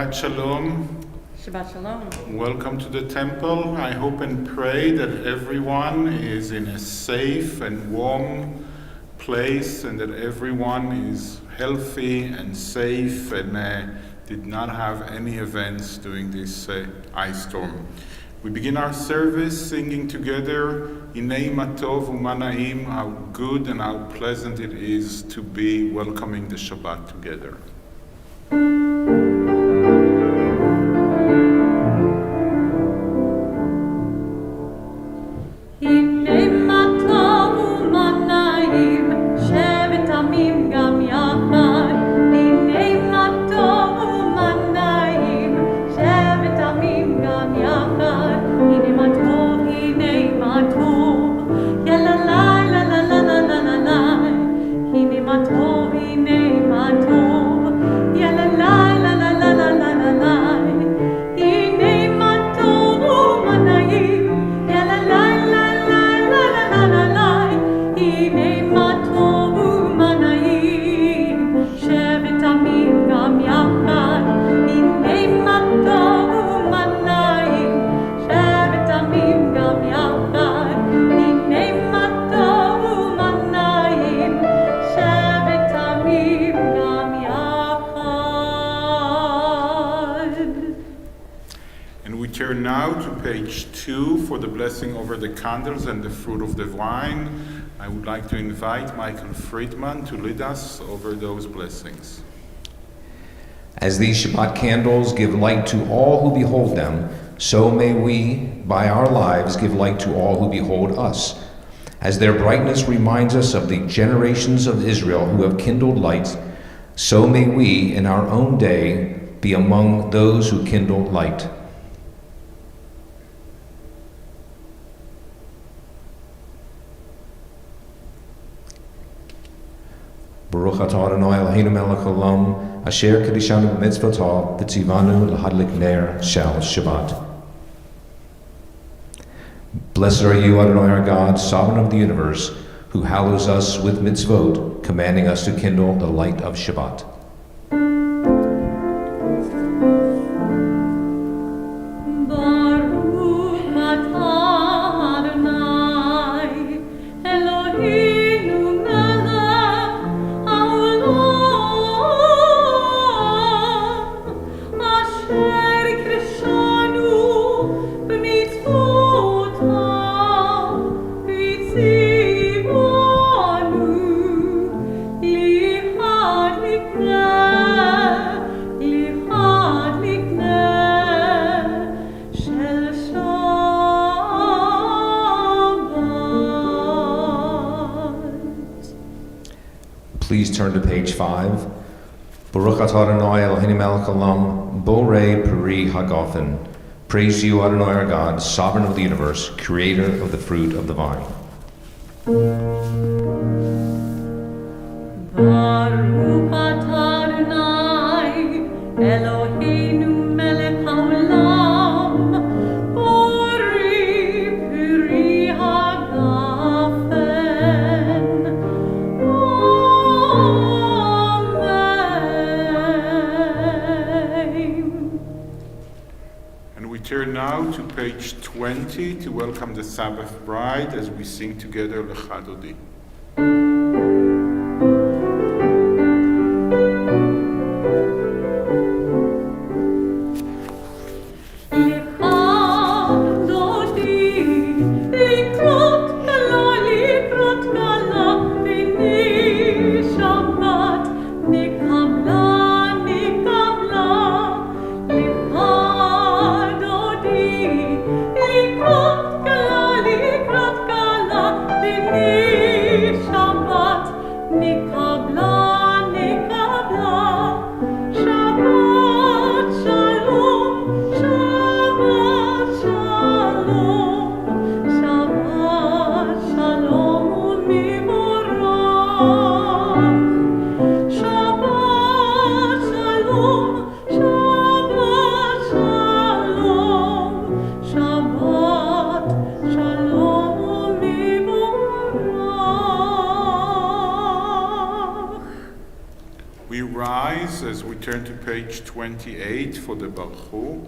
Shabbat Shalom. Shabbat Shalom. Welcome to the temple. I hope and pray that everyone is in a safe and warm place and that everyone is healthy and safe and did not have any events during this ice storm. We begin our service singing together, Inei Matov Umanaim, how good and how pleasant it is to be welcoming the Shabbat together. For the blessing over the candles and the fruit of the wine, I would like to invite Michael Friedman to lead us over those blessings. As these Shabbat candles give light to all who behold them, so may we, by our lives, give light to all who behold us. As their brightness reminds us of the generations of Israel who have kindled light, so may we, in our own day, be among those who kindle light. Baruch atah Adonai Eloheinu melech haolam, asher kedishanu b'mitzvotav v'tzivanu l'hadlik ner shel Shabbat. Blessed are you, Adonai our God, sovereign of the universe, who hallows us with mitzvot, commanding us to kindle the light of Shabbat. Please turn to page 5. Baruch atah Adonai Eloheinu melech haolam, borei peri hagafen. Praise you, Adonai our God, sovereign of the universe, creator of the fruit of the vine. Baruch atah Adonai Eloheinu melech haolam, borei peri hagafen. Turn now to page 20 to welcome the Sabbath bride as we sing together Lecha Dodi. Shabbat, shalom, as we turn to page 28 for the Berlow.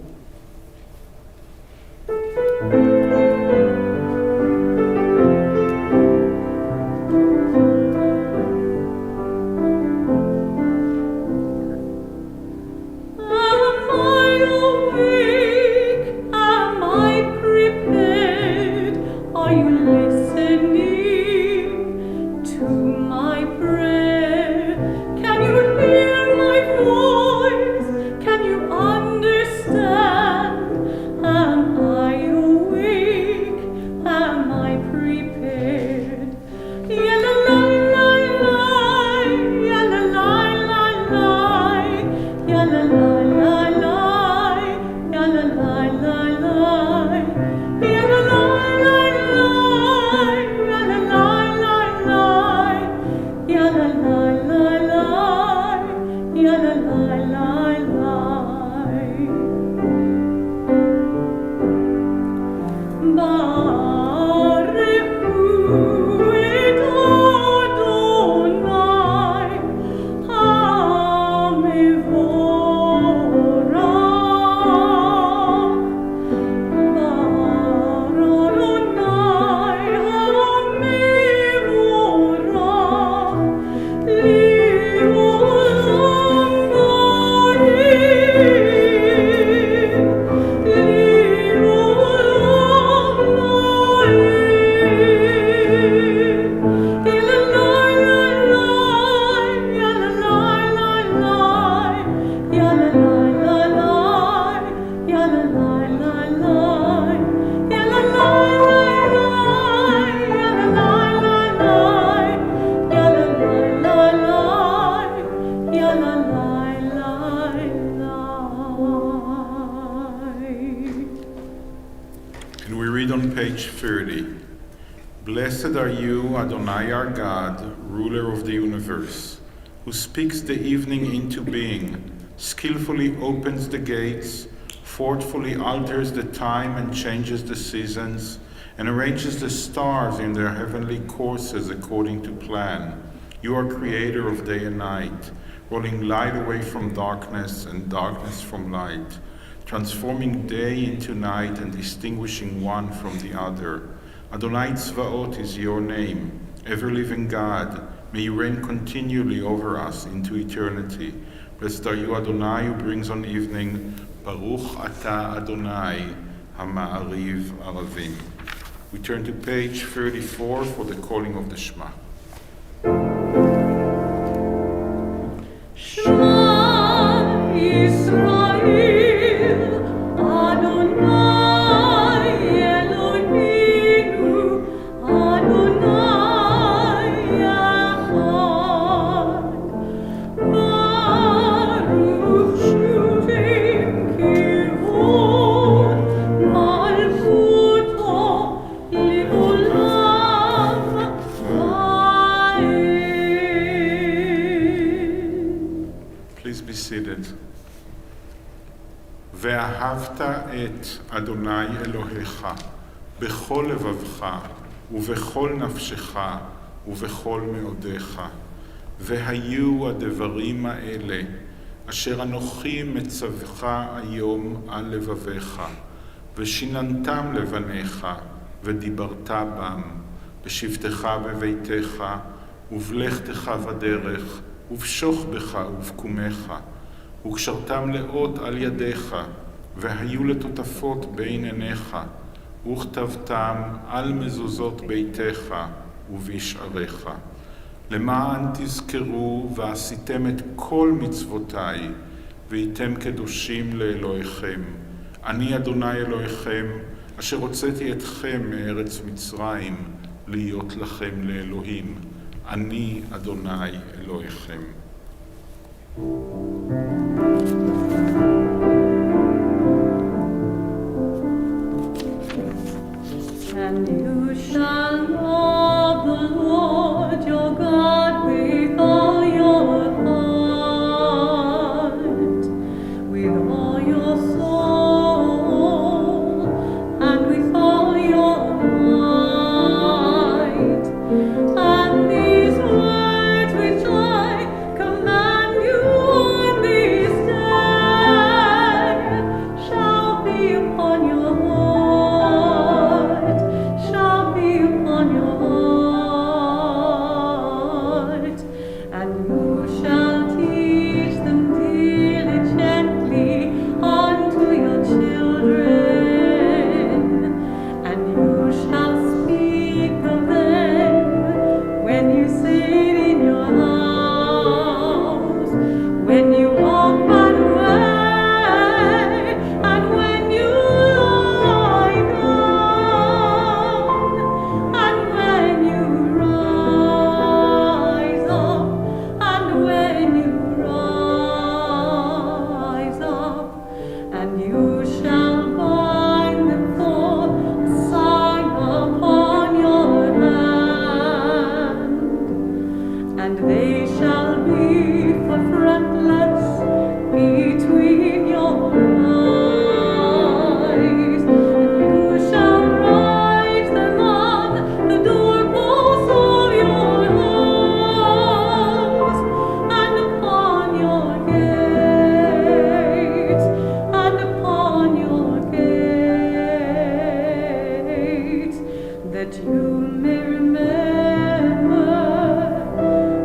Page 30. Blessed are you, Adonai our God, ruler of the universe, who speaks the evening into being, skillfully opens the gates, forcefully alters the time and changes the seasons, and arranges the stars in their heavenly courses according to plan. You are creator of day and night, rolling light away from darkness and darkness from light, transforming day into night and distinguishing one from the other. Adonai Tzvaot is your name, ever-living God. May you reign continually over us into eternity. Blessed are you, Adonai, who brings on evening. Baruch Ata Adonai, HaMa'ariv Aravim. We turn to page 34 for the calling of the Shema. Shema Yisrael. ואהבת את אדוני אלוהיך בכל לבבך ובכל נפשך ובכל מאודיך. והיו הדברים האלה אשר אנוכי מצווך היום על לבביך, ושיננתם לבניך ודיברת בם, בשבתך בביתך ובלכתך בדרך ובשוכבך ובקומך, וקשרתם לאות על ידיך, והיו לטוטפות בין עיניך, וכתבתם על מזוזות ביתך ובשעריך. למען תזכרו ועשיתם את כל מצוותיי, והייתם קדושים לאלוהיכם. אני אדוני אלוהיכם, אשר הוצאתי אתכם מארץ מצרים, להיות לכם לאלוהים. אני אדוני אלוהיכם. And you shall love the Lord your God with all your heart, with all your soul, and with all your might. And these words which I command you on this that you may remember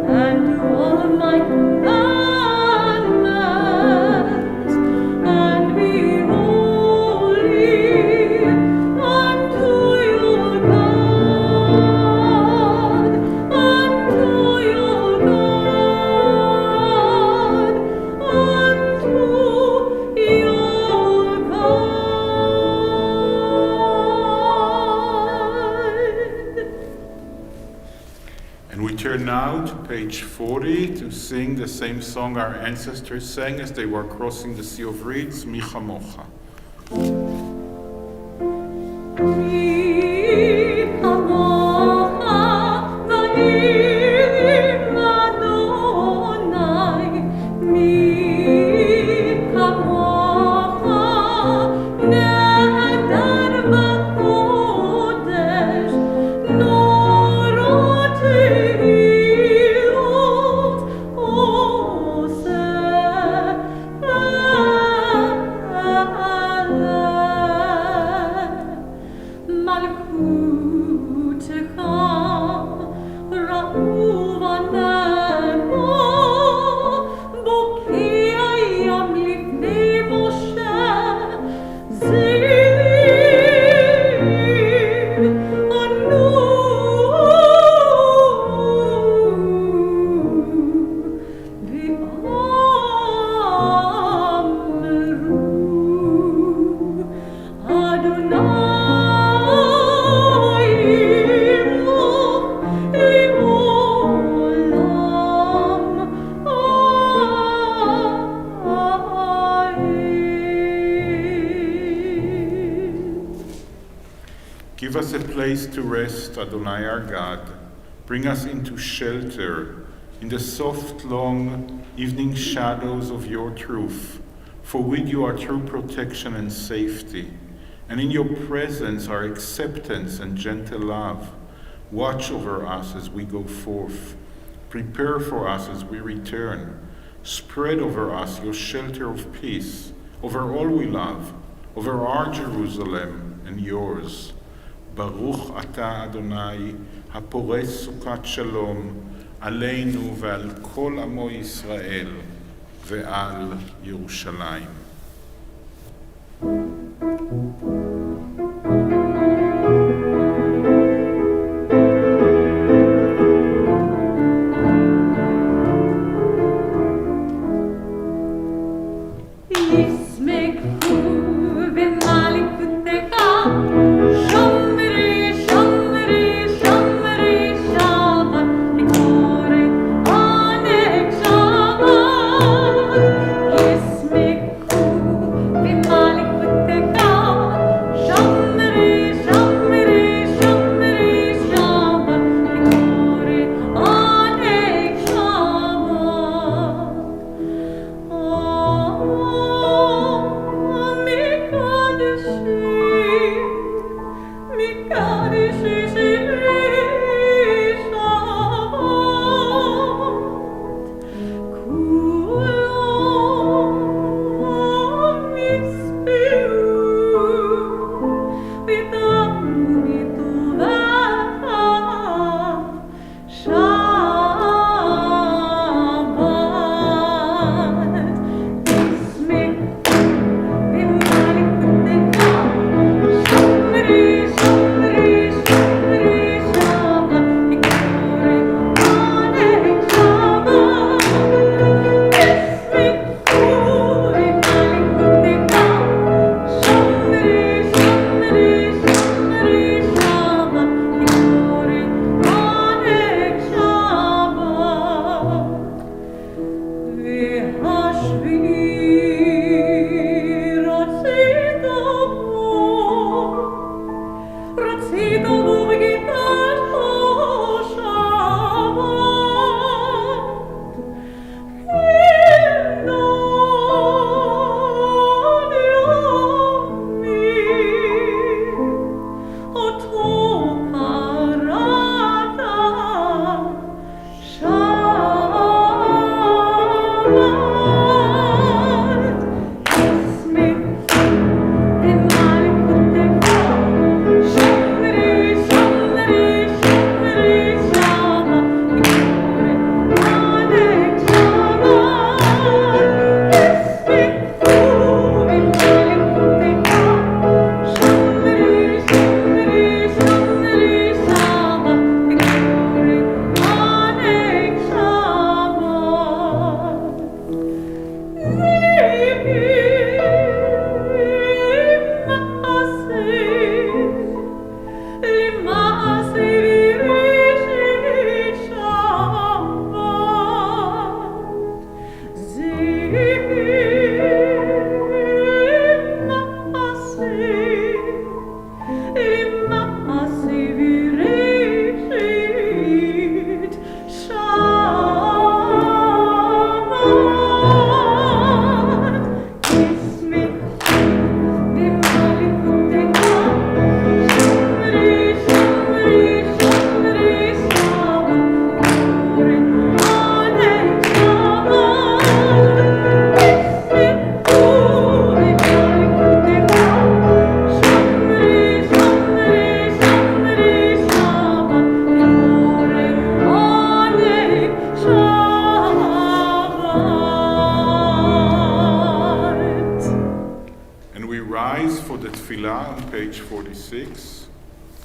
and do all of my commandments, and be holy unto your God, unto your God, unto your God. And we turn now to page 40 to sing the same song our ancestors sang as they were crossing the Sea of Reeds, Mi Chamocha. Give us a place to rest, Adonai our God. Bring us into shelter in the soft, long evening shadows of your truth. For with you are true protection and safety, and in your presence are acceptance and gentle love. Watch over us as we go forth. Prepare for us as we return. Spread over us your shelter of peace, over all we love, over our Jerusalem and yours. Baruch ata Adonai, הפורס סוכת שלום, עלינו ועל כל עמו ישראל ועל ירושלים. Yes, make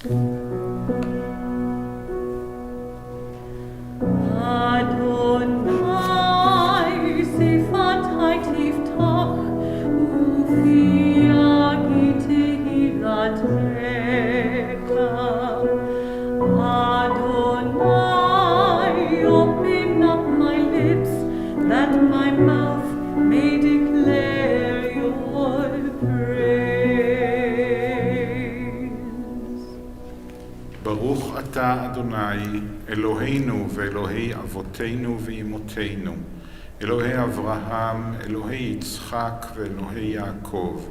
Adonai, sifatai tiftach, ufia gitehiratecha. Adonai, open up my lips, that my mouth may declare your praise. ברוך אתה אדוני, אלוהינו ואלוהי אבותינו ואמותינו, אלוהי אברהם, אלוהי יצחק ואלוהי יעקב,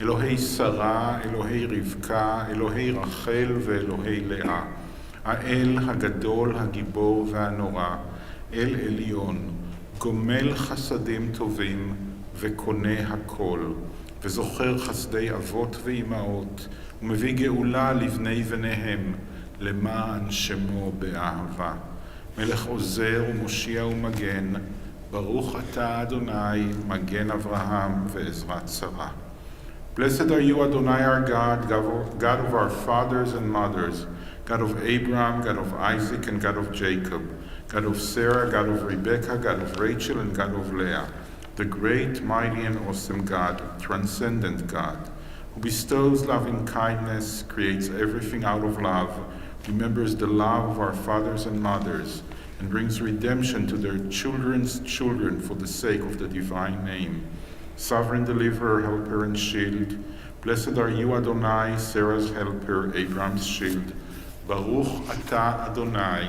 אלוהי שרה, אלוהי רבקה, אלוהי רחל ואלוהי לאה, האל הגדול, הגיבור והנורא, אל עליון, גומל חסדים טובים וקונה הכל, וזוכר חסדי אבות ואימהות, ומביא גאולה לבני בניהם, למען שמו באהבה. מלך עוזר ומושיע ומגן, ברוך אתה אדוני, מגן אברהם ועזרת שרה. Blessed are you, Adonai, our God, God of our fathers and mothers, God of Abraham, God of Isaac, and God of Jacob, God of Sarah, God of Rebekah, God of Rachel, and God of Leah, the great, mighty, and awesome God, transcendent God, who bestows loving kindness, creates everything out of love, remembers the love of our fathers and mothers, and brings redemption to their children's children for the sake of the divine name. Sovereign deliverer, helper, and shield, blessed are you, Adonai, Sarah's helper, Abraham's shield. Baruch atah Adonai,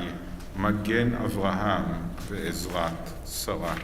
Magen Avraham ve'ezrat Sarah.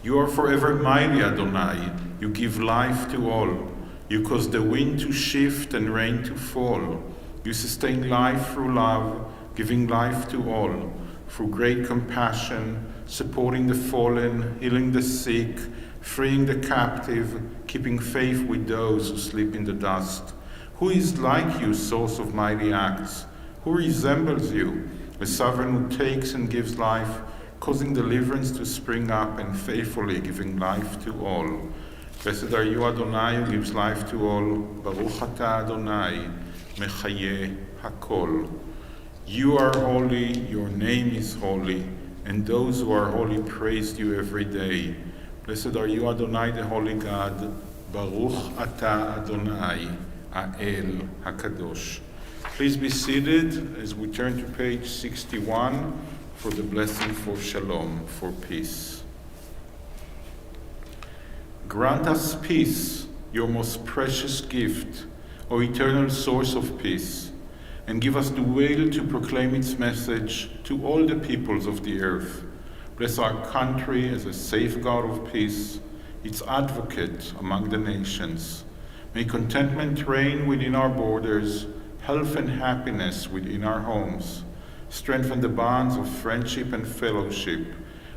You are forever mighty, Adonai. You give life to all. You cause the wind to shift and rain to fall. You sustain life through love, giving life to all, through great compassion, supporting the fallen, healing the sick, freeing the captive, keeping faith with those who sleep in the dust. Who is like you, source of mighty acts? Who resembles you, a sovereign who takes and gives life, causing deliverance to spring up and faithfully giving life to all? Blessed are you, Adonai, who gives life to all. Baruch atah Adonai, mechaye hakol. You are holy, your name is holy, and those who are holy praise you every day. Blessed are you, Adonai, the holy God. Baruch atah Adonai, Ha'el HaKadosh. Please be seated as we turn to page 61 for the blessing for shalom, for peace. Grant us peace, your most precious gift, O eternal source of peace, and give us the will to proclaim its message to all the peoples of the earth. Bless our country as a safeguard of peace, its advocate among the nations. May contentment reign within our borders, health and happiness within our homes. Strengthen the bonds of friendship and fellowship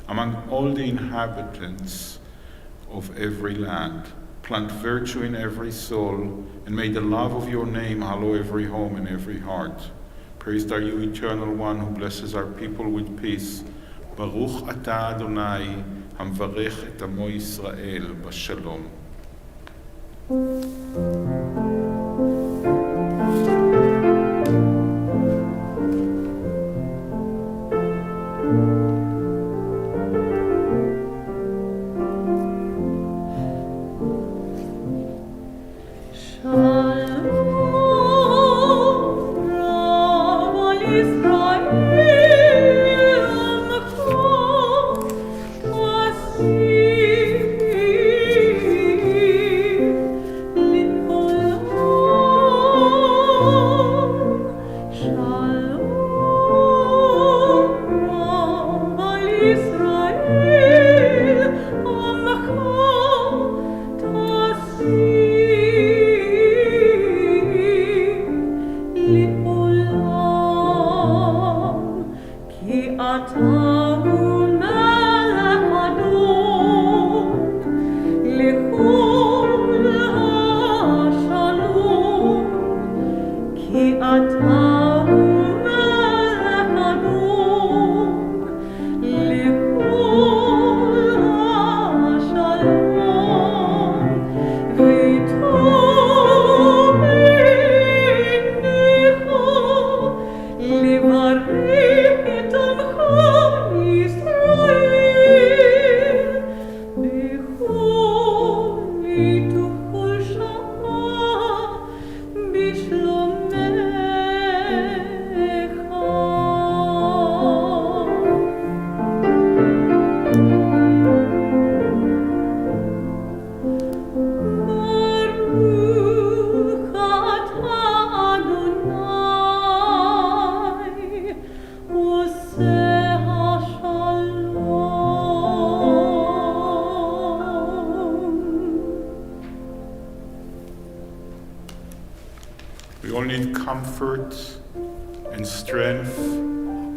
among all the inhabitants of every land. Plant virtue in every soul, and may the love of your name hallow every home and every heart. Praised are you, Eternal One, who blesses our people with peace. Baruch atah Adonai, hamvarech et amo Yisrael b'shalom. Li'olam. לברך את עמך ישראל בכל עת ובכל שעה בשלומך. We all need comfort and strength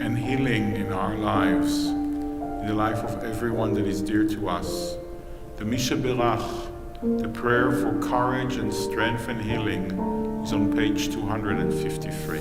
and healing in our lives, in the life of everyone that is dear to us. The Misha Berach, the prayer for courage and strength and healing, is on page 253.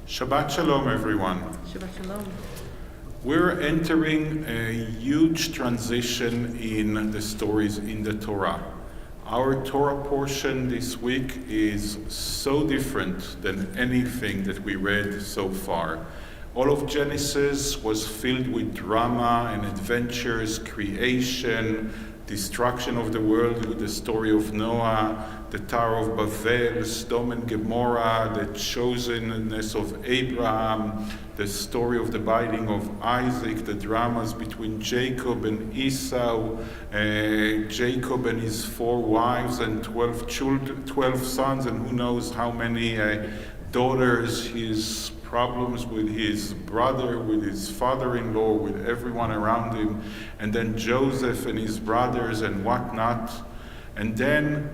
Shabbat Shalom, everyone. Shabbat Shalom. We're entering a huge transition in the stories in the Torah. Our Torah portion this week is so different than anything that we read so far. All of Genesis was filled with drama and adventures, creation, destruction of the world with the story of Noah, the Tower of Babel, Sodom and Gomorrah, the chosenness of Abraham, the story of the binding of Isaac, the dramas between Jacob and Esau, Jacob and his 4 wives and 12 sons, and who knows how many daughters, his problems with his brother, with his father-in-law, with everyone around him, and then Joseph and his brothers and whatnot. And then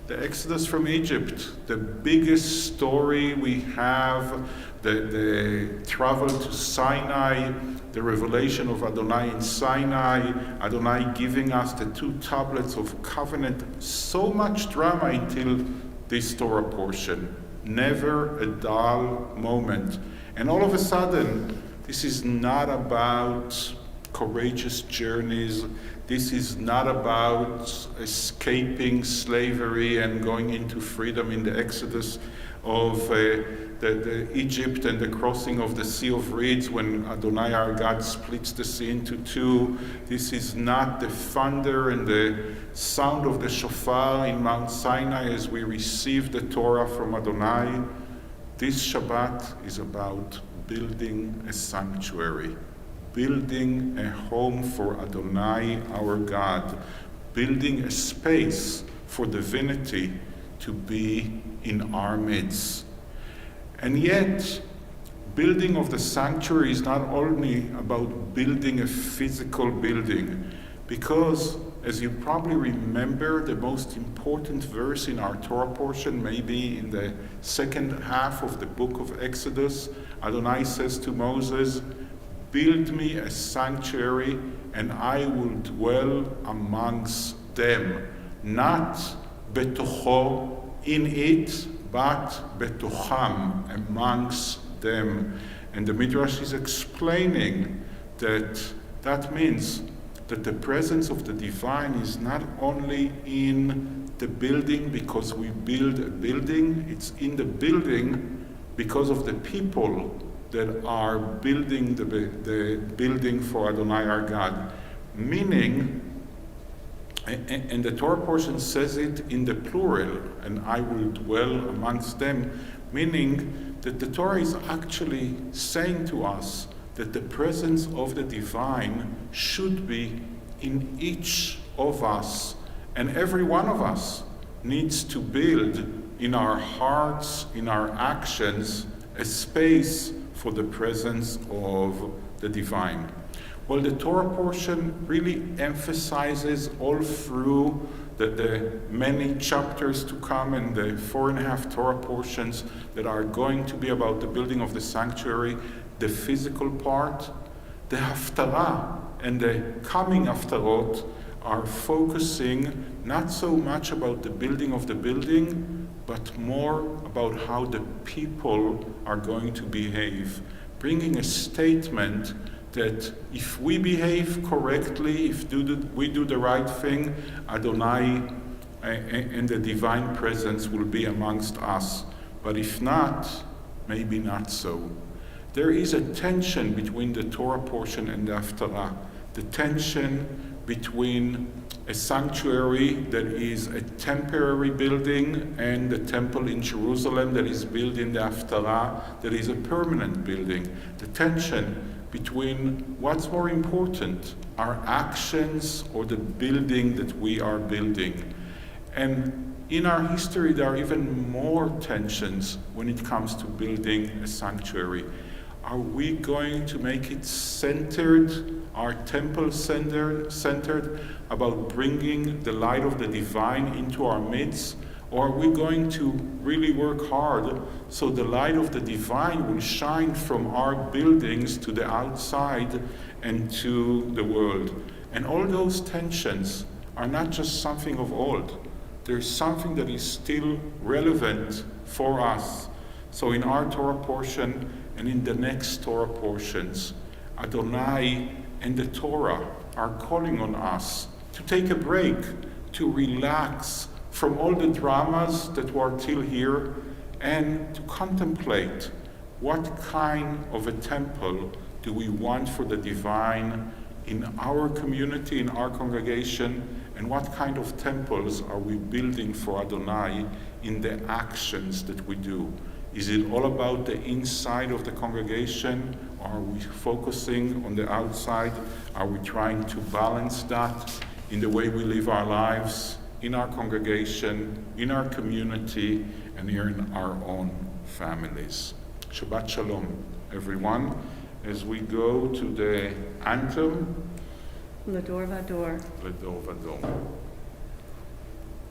the Exodus from Egypt, the biggest story we have, the travel to Sinai, the revelation of Adonai in Sinai, Adonai giving us the 2 tablets of covenant, so much drama until this Torah portion. Never a dull moment. And all of a sudden, this is not about courageous journeys. This is not about escaping slavery and going into freedom in the Exodus of the Egypt and the crossing of the Sea of Reeds when Adonai our God splits the sea into 2. This is not the thunder and the sound of the shofar in Mount Sinai as we receive the Torah from Adonai. This Shabbat is about building a sanctuary, building a home for Adonai our God, building a space for divinity to be in our midst. And yet, building of the sanctuary is not only about building a physical building, because as you probably remember, the most important verse in our Torah portion, maybe in the second half of the book of Exodus. Adonai says to Moses, "Build me a sanctuary, and I will dwell amongst them." Not betocho, in it, but betocham, amongst them. And the Midrash is explaining that means that the presence of the divine is not only in the building because we build a building, it's in the building because of the people that are building the building for Adonai our God. Meaning, and the Torah portion says it in the plural, and I will dwell amongst them, meaning that the Torah is actually saying to us that the presence of the divine should be in each of us, and every one of us needs to build in our hearts, in our actions, a space for the presence of the divine. Well, the Torah portion really emphasizes all through the many chapters to come and the 4.5 Torah portions that are going to be about the building of the sanctuary, the physical part. The Haftarah and the coming Haftarot are focusing not so much about the building of the building, but more about how the people are going to behave, bringing a statement that if we behave correctly, if we do the right thing, Adonai and the divine presence will be amongst us. But if not, maybe not so. There is a tension between the Torah portion and the Haftarah. The tension between a sanctuary that is a temporary building and the temple in Jerusalem that is built in the Haftarah that is a permanent building. The tension between what's more important, our actions or the building that we are building. And in our history, there are even more tensions when it comes to building a sanctuary. Are we going to make it centered, our temple centered, about bringing the light of the divine into our midst? Or are we going to really work hard so the light of the divine will shine from our buildings to the outside and to the world? And all those tensions are not just something of old. There's something that is still relevant for us. So in our Torah portion and in the next Torah portions, Adonai and the Torah are calling on us to take a break, to relax from all the dramas that were till here, and to contemplate what kind of a temple do we want for the divine in our community, in our congregation, and what kind of temples are we building for Adonai in the actions that we do. Is it all about the inside of the congregation? Or are we focusing on the outside? Are we trying to balance that in the way we live our lives, in our congregation, in our community, and here in our own families? Shabbat Shalom, everyone. As we go to the anthem, L'dor vador. L'dor vador.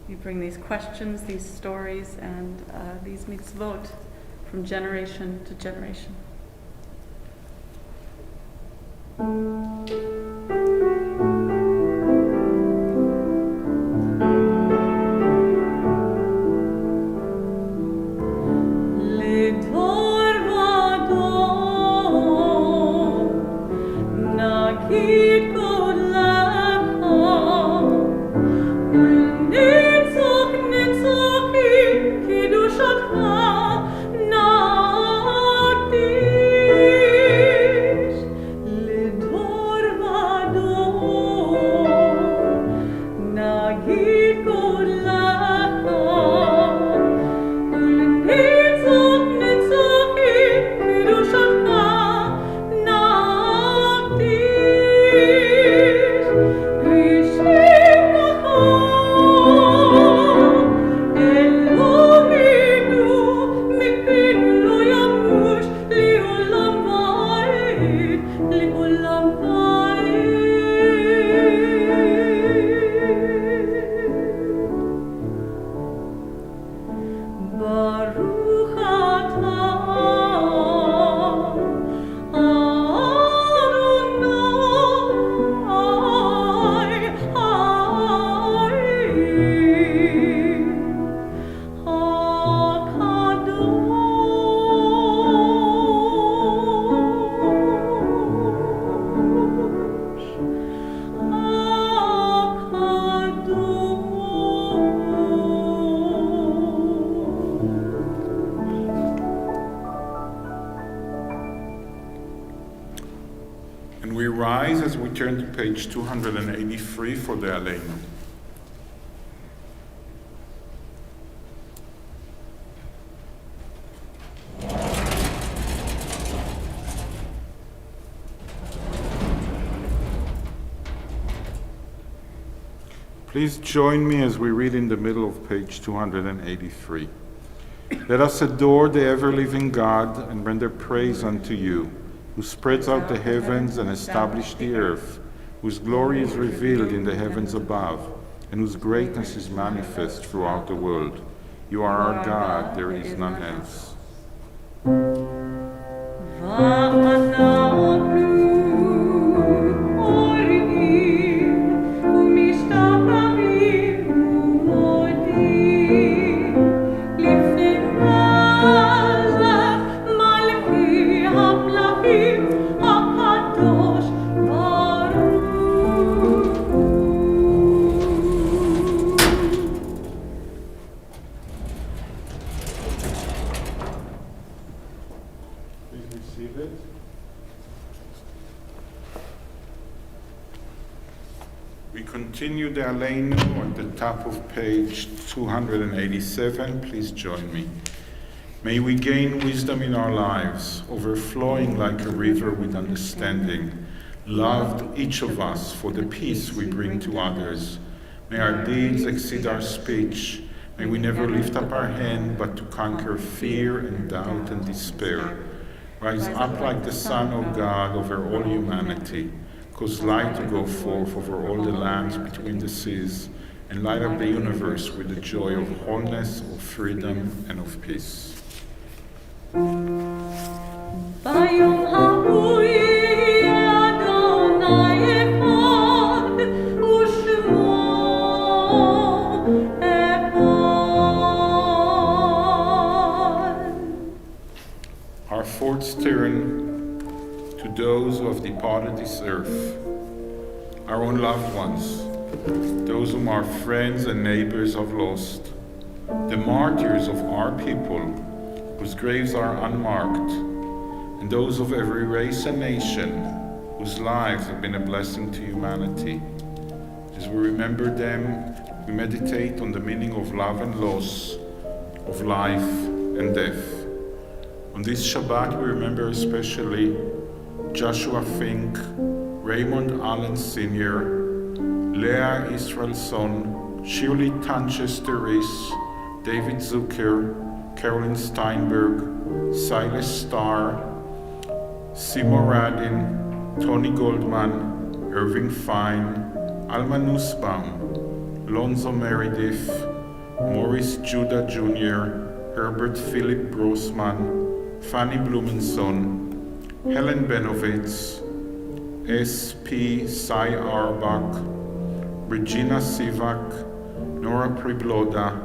You bring these questions, these stories, and these mitzvot from generation to generation. turn to page 283 for the Aleinu. Please join me as we read in the middle of page 283. Let us adore the ever-living God and render praise unto you, who spreads out the heavens and established the earth, whose glory is revealed in the heavens above, and whose greatness is manifest throughout the world. You are our God, there is none else. We continue the Aleinu at the top of page 287. Please join me. May we gain wisdom in our lives, overflowing like a river with understanding, loved each of us for the peace we bring to others. May our deeds exceed our speech. May we never lift up our hand but to conquer fear and doubt and despair. Rise up like the sun, O God, over all humanity. Cause light to go forth over all the lands between the seas, and light up the universe with the joy of wholeness, of freedom, and of peace. Bayom ha'ui Adonai echad, u'shmo echad. Our thoughts turn to those who have departed this earth, our own loved ones, those whom our friends and neighbors have lost, the martyrs of our people, whose graves are unmarked, and those of every race and nation, whose lives have been a blessing to humanity. As we remember them, we meditate on the meaning of love and loss, of life and death. On this Shabbat, we remember especially Joshua Fink, Raymond Allen Sr., Leah Israelson, Shirley Tanchester-Rees, David Zucker, Carolyn Steinberg, Silas Starr, Simo Radin, Tony Goldman, Irving Fine, Alma Nussbaum, Lonzo Meredith, Maurice Judah Jr., Herbert Philip Grossman, Fanny Blumenson, Helen Benovitz, S.P. Sai Arbach, Regina Sivak, Nora Pribloda,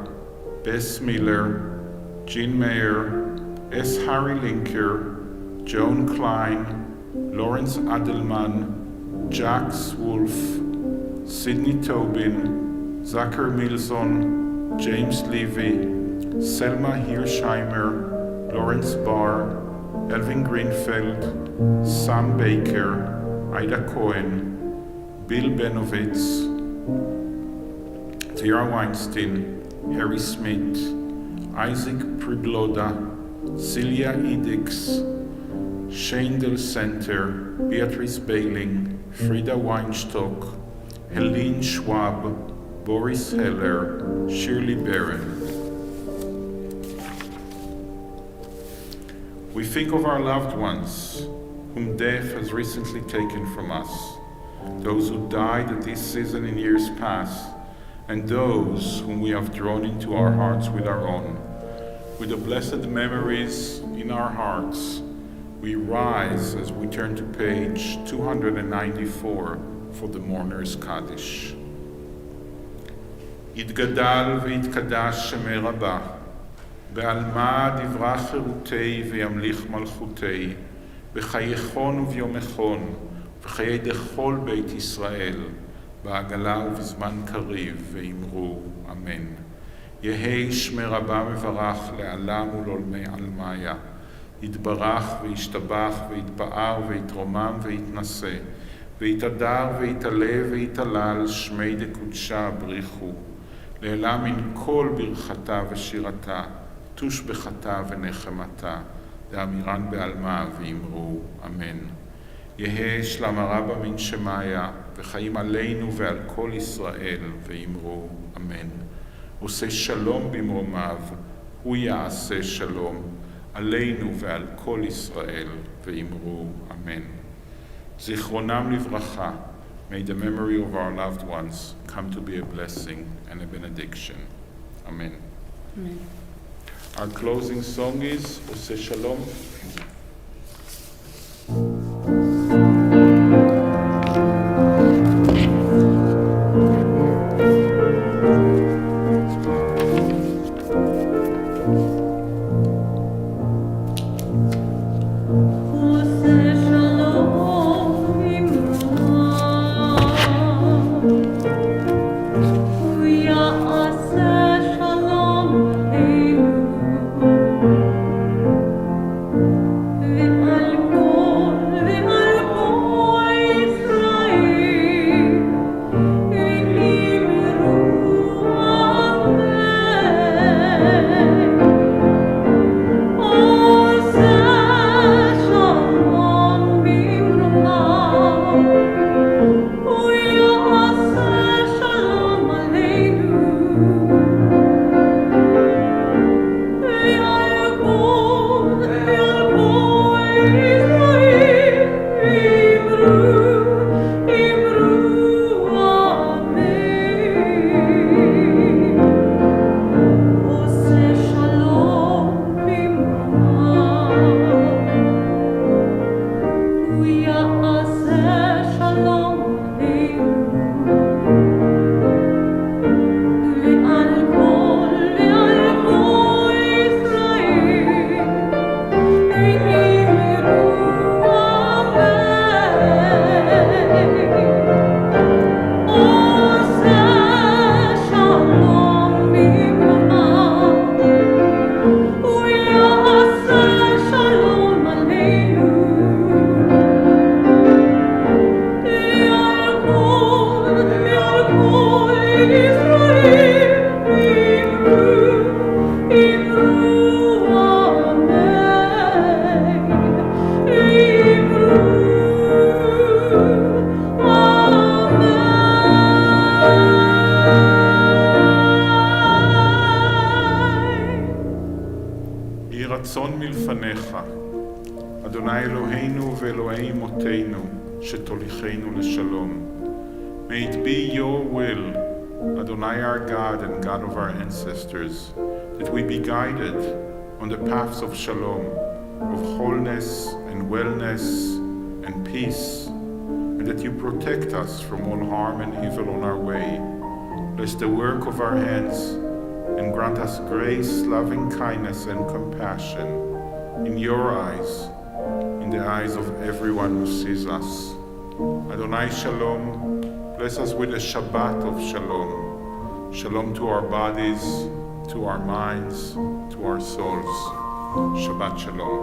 Bess Miller, Jean Mayer, S. Harry Linker, Joan Klein, Lawrence Adelman, Jax Wolf, Sidney Tobin, Zachar Milson, James Levy, Selma Hirshheimer, Lawrence Barr, Elvin Greenfeld, Sam Baker, Ida Cohen, Bill Benovitz, Tara Weinstein, Harry Smith, Isaac Pribloda, Celia Edix, Shane Del Center, Beatrice Bailing, Frida Weinstock, Helene Schwab, Boris Heller, Shirley Barron. We think of our loved ones, whom death has recently taken from us, those who died at this season in years past, and those whom we have drawn into our hearts with our own. With the blessed memories in our hearts, we rise as we turn to page 294 for the Mourner's Kaddish. יתגדל ויתקדש שמי רבה, בעלמא דברה חירותי וימליך מלכותי, בחייכון וביומכון, וחיי דכל בית ישראל, בעגלה ובזמן קריב, ואמרו אמן. יהי שמי רבה מברך לעלם ולעולמי עלמיה, יתברך וישתבח ויתפאר ויתרומם ויתנשא, ויתהדר ויתעלה ויתהלל שמי דקודשה בריחו, לעילה מן כל ברכתה ושירתה, תושבחתה ונחמתה, דאמירן בעלמה ואמרו אמן. יהא שלמה רבה מן שמיה, וחיים עלינו ועל כל ישראל, ואמרו אמן. עושה שלום במרומיו, הוא יעשה שלום, עלינו ועל כל ישראל, ואמרו אמן. זיכרונם לברכה, may the memory of our loved ones come to be a blessing and a benediction. Amen. Amen. Our closing song is עושה שלום. רצון מלפניך, אדוני אלוהינו ואלוהי אמותינו, שתוליכנו לשלום. May it be your will, Adonai our God and God of our ancestors, that we be guided on the paths of shalom, of wholeness and wellness and peace, and that you protect us from all harm and evil on our way. Bless the work of our hands, and grant us grace, loving kindness, and compassion in your eyes, in the eyes of everyone who sees us. Adonai Shalom, bless us with a Shabbat of Shalom. Shalom to our bodies, to our minds, to our souls. Shabbat Shalom.